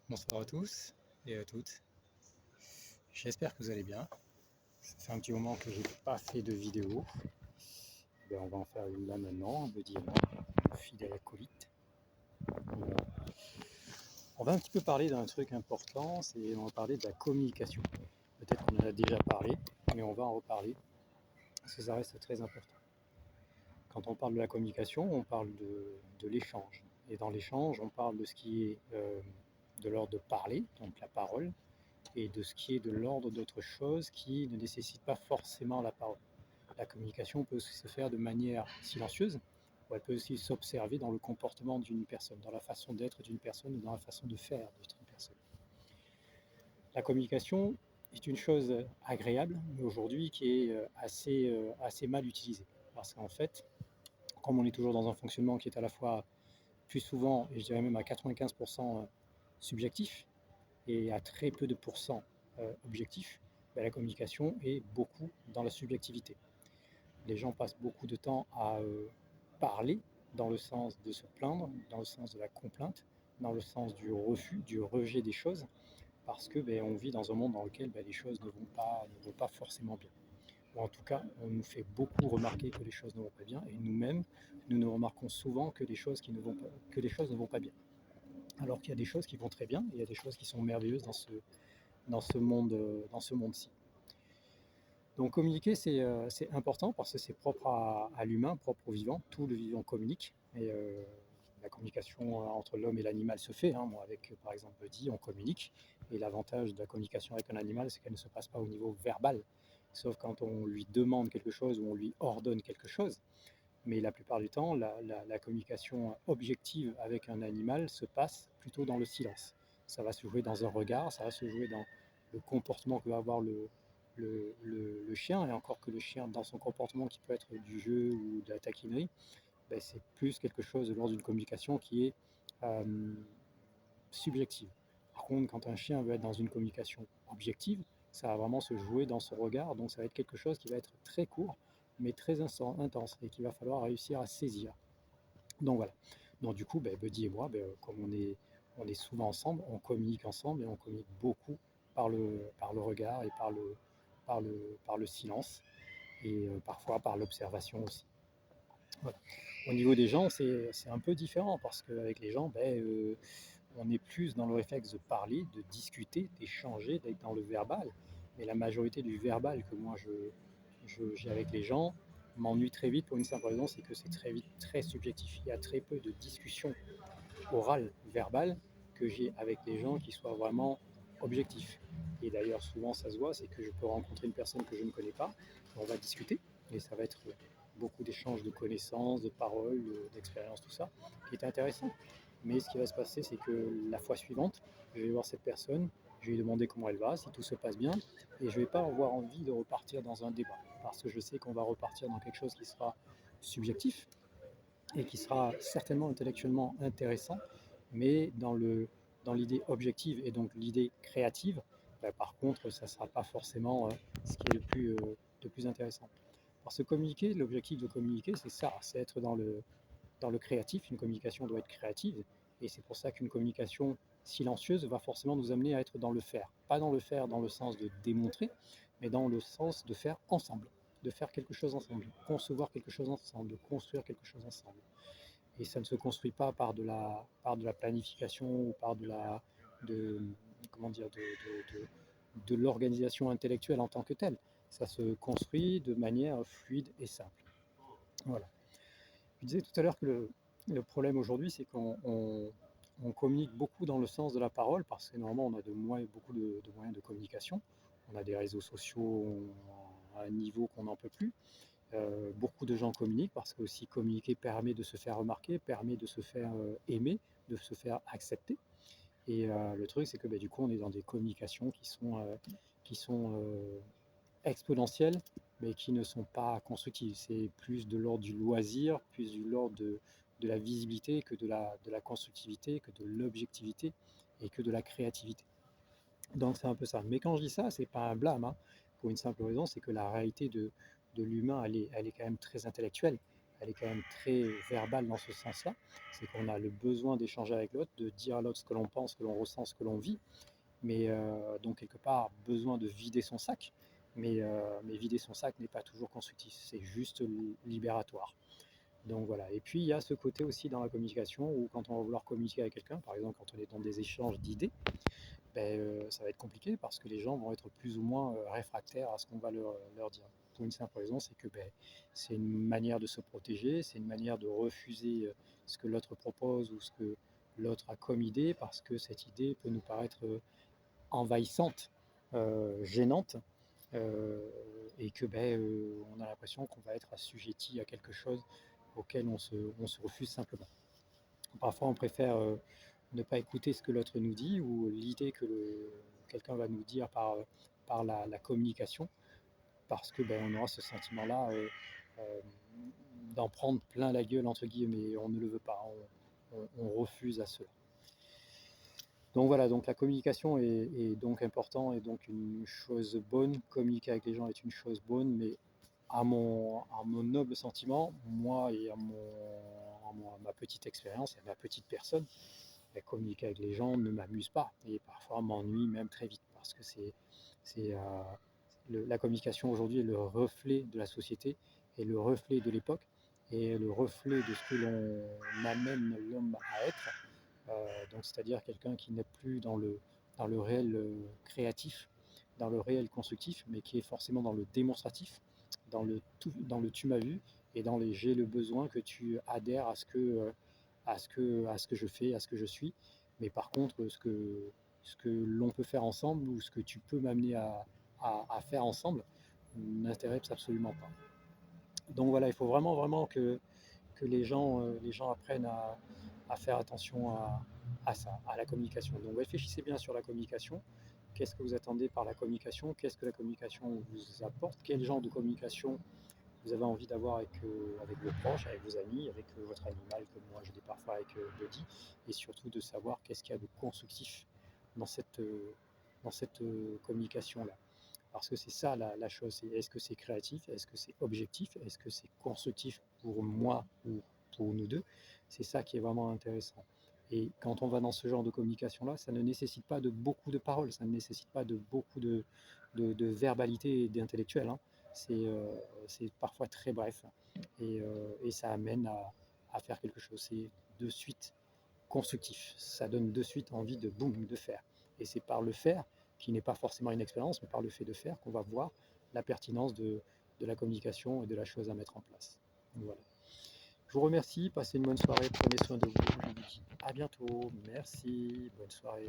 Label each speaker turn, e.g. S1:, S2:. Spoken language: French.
S1: Bonsoir à tous et à toutes. J'espère que vous allez bien. Ça fait un petit moment que j'ai pas fait de vidéo. On va en faire une là maintenant, me dire fidèle acolyte. Voilà. On va un petit peu parler d'un truc important, on va parler de la communication. Peut-être qu'on en a déjà parlé, mais on va en reparler parce que ça reste très important. Quand on parle de la communication, on parle de l'échange. Et dans l'échange, on parle de ce qui est de l'ordre de parler, donc la parole, et de ce qui est de l'ordre d'autres choses qui ne nécessitent pas forcément la parole. La communication peut aussi se faire de manière silencieuse, ou elle peut aussi s'observer dans le comportement d'une personne, dans la façon d'être d'une personne ou dans la façon de faire d'une personne. La communication est une chose agréable, mais aujourd'hui qui est assez mal utilisée. Parce qu'en fait, comme on est toujours dans un fonctionnement qui est à la fois plus souvent, et je dirais même à 95% subjectif, et à très peu de pourcents objectifs, la communication est beaucoup dans la subjectivité. Les gens passent beaucoup de temps à parler dans le sens de se plaindre, dans le sens de la complainte, dans le sens du refus, du rejet des choses, parce que on vit dans un monde dans lequel les choses ne vont pas forcément bien. Ou en tout cas, on nous fait beaucoup remarquer que les choses ne vont pas bien, et nous-mêmes, nous ne remarquons souvent que les choses ne vont pas bien. Alors qu'il y a des choses qui vont très bien, et il y a des choses qui sont merveilleuses dans ce monde-ci. Donc communiquer, c'est important parce que c'est propre à l'humain, propre au vivant. Tout le vivant communique. Et la communication entre l'homme et l'animal se fait. Moi, avec, par exemple, Buddy, on communique. Et l'avantage de la communication avec un animal, c'est qu'elle ne se passe pas au niveau verbal. Sauf quand on lui demande quelque chose ou on lui ordonne quelque chose. Mais la plupart du temps, la communication objective avec un animal se passe plutôt dans le silence. Ça va se jouer dans un regard, ça va se jouer dans le comportement que va avoir le chien, et encore que le chien, dans son comportement qui peut être du jeu ou de la taquinerie, c'est plus quelque chose lors d'une communication qui est euh, subjective. Par contre, quand un chien veut être dans une communication objective, ça va vraiment se jouer dans son regard, donc ça va être quelque chose qui va être très court, mais très intense, et qu'il va falloir réussir à saisir. Donc voilà. Donc du coup, Buddy et moi, comme on est souvent ensemble, on communique ensemble, et on communique beaucoup par le regard et par le silence, et parfois par l'observation aussi. Voilà. Au niveau des gens, c'est un peu différent, parce qu'avec les gens, on est plus dans le réflexe de parler, de discuter, d'échanger, d'être dans le verbal. Mais la majorité du verbal que moi j'ai avec les gens m'ennuie très vite, pour une simple raison, c'est que c'est très vite très subjectif. Il y a très peu de discussions orales, verbales, que j'ai avec les gens qui soient vraiment objectifs. Et d'ailleurs, souvent ça se voit, c'est que je peux rencontrer une personne que je ne connais pas, on va discuter, et ça va être beaucoup d'échanges de connaissances, de paroles, d'expériences, tout ça, qui est intéressant. Mais ce qui va se passer, c'est que la fois suivante, je vais voir cette personne, je vais lui demander comment elle va, si tout se passe bien, et je ne vais pas avoir envie de repartir dans un débat, parce que je sais qu'on va repartir dans quelque chose qui sera subjectif, et qui sera certainement intellectuellement intéressant, mais dans l'idée objective et donc l'idée créative, par contre, ça ne sera pas forcément ce qui est le plus intéressant. Parce que communiquer, l'objectif de communiquer, c'est ça, c'est être dans le créatif. Une communication doit être créative, et c'est pour ça qu'une communication silencieuse va forcément nous amener à être dans le faire. Pas dans le faire dans le sens de démontrer, mais dans le sens de faire ensemble, de faire quelque chose ensemble, de concevoir quelque chose ensemble, de construire quelque chose ensemble. Et ça ne se construit pas par de la planification ou par de, comment dire, de l'organisation intellectuelle en tant que telle. Ça se construit de manière fluide et simple. Voilà. Je disais tout à l'heure que le problème aujourd'hui, c'est qu'on communique beaucoup dans le sens de la parole, parce que normalement, on a beaucoup de moyens de communication. On a des réseaux sociaux à un niveau qu'on n'en peut plus. Beaucoup de gens communiquent, parce que aussi communiquer permet de se faire remarquer, permet de se faire aimer, de se faire accepter. Et le truc, c'est que du coup, on est dans des communications qui sont exponentielles, mais qui ne sont pas constructives. C'est plus de l'ordre du loisir, plus de l'ordre de la visibilité, que de la constructivité, que de l'objectivité, et que de la créativité. Donc c'est un peu ça. Mais quand je dis ça, c'est pas un blâme, pour une simple raison, c'est que la réalité de l'humain, elle est quand même très intellectuelle. elle est quand même très verbale dans ce sens-là. C'est qu'on a le besoin d'échanger avec l'autre, de dire à l'autre ce que l'on pense, ce que l'on ressent, ce que l'on vit. Mais donc quelque part, besoin de vider son sac. Mais vider son sac n'est pas toujours constructif, c'est juste libératoire. Donc voilà. Et puis il y a ce côté aussi dans la communication où quand on va vouloir communiquer avec quelqu'un, par exemple quand on est dans des échanges d'idées, ça va être compliqué parce que les gens vont être plus ou moins réfractaires à ce qu'on va leur dire. Pour une simple raison, c'est que c'est une manière de se protéger, c'est une manière de refuser ce que l'autre propose ou ce que l'autre a comme idée parce que cette idée peut nous paraître envahissante, gênante, euh, et que on a l'impression qu'on va être assujetti à quelque chose auquel on se refuse simplement. Parfois, on préfère ne pas écouter ce que l'autre nous dit ou l'idée que quelqu'un va nous dire par la communication, parce que on aura ce sentiment-là euh, d'en prendre plein la gueule, entre guillemets, et on ne le veut pas, on refuse à cela. Donc voilà, donc la communication est donc important et donc une chose bonne. Communiquer avec les gens est une chose bonne, mais à mon noble sentiment, moi et à ma petite expérience et à ma petite personne, communiquer avec les gens ne m'amuse pas et parfois m'ennuie même très vite parce que c'est la communication aujourd'hui est le reflet de la société et le reflet de l'époque et le reflet de ce que l'on amène l'homme à être. Donc c'est-à-dire quelqu'un qui n'est plus dans le réel créatif, dans le réel constructif, mais qui est forcément dans le démonstratif, dans le tu m'as vu et dans les j'ai le besoin que tu adhères à ce que je fais, à ce que je suis. Mais par contre, ce que l'on peut faire ensemble ou ce que tu peux m'amener à faire ensemble n'intéresse absolument pas. Donc voilà, il faut vraiment, vraiment que les gens apprennent à faire attention à ça, à la communication. Donc réfléchissez bien sur la communication. Qu'est-ce que vous attendez par la communication? Qu'est-ce que la communication vous apporte? Quel genre de communication vous avez envie d'avoir avec vos proches, avec vos amis, avec votre animal, comme moi je l'ai parfois avec Buddy, et surtout de savoir qu'est-ce qu'il y a de constructif dans cette communication-là. Parce que c'est ça la chose, c'est est-ce que c'est créatif, est-ce que c'est objectif, est-ce que c'est constructif pour moi ou pour nous deux. C'est ça qui est vraiment intéressant. Et quand on va dans ce genre de communication-là, ça ne nécessite pas de beaucoup de paroles, ça ne nécessite pas de beaucoup de verbalité et d'intellectuel. Hein. C'est parfois très bref et ça amène à faire quelque chose. C'est de suite constructif. Ça donne de suite envie de boum, de faire. Et c'est par le faire, qui n'est pas forcément une expérience, mais par le fait de faire, qu'on va voir la pertinence de la communication et de la chose à mettre en place. Donc voilà. Je vous remercie, passez une bonne soirée, prenez soin de vous, je vous dis à bientôt, merci, bonne soirée.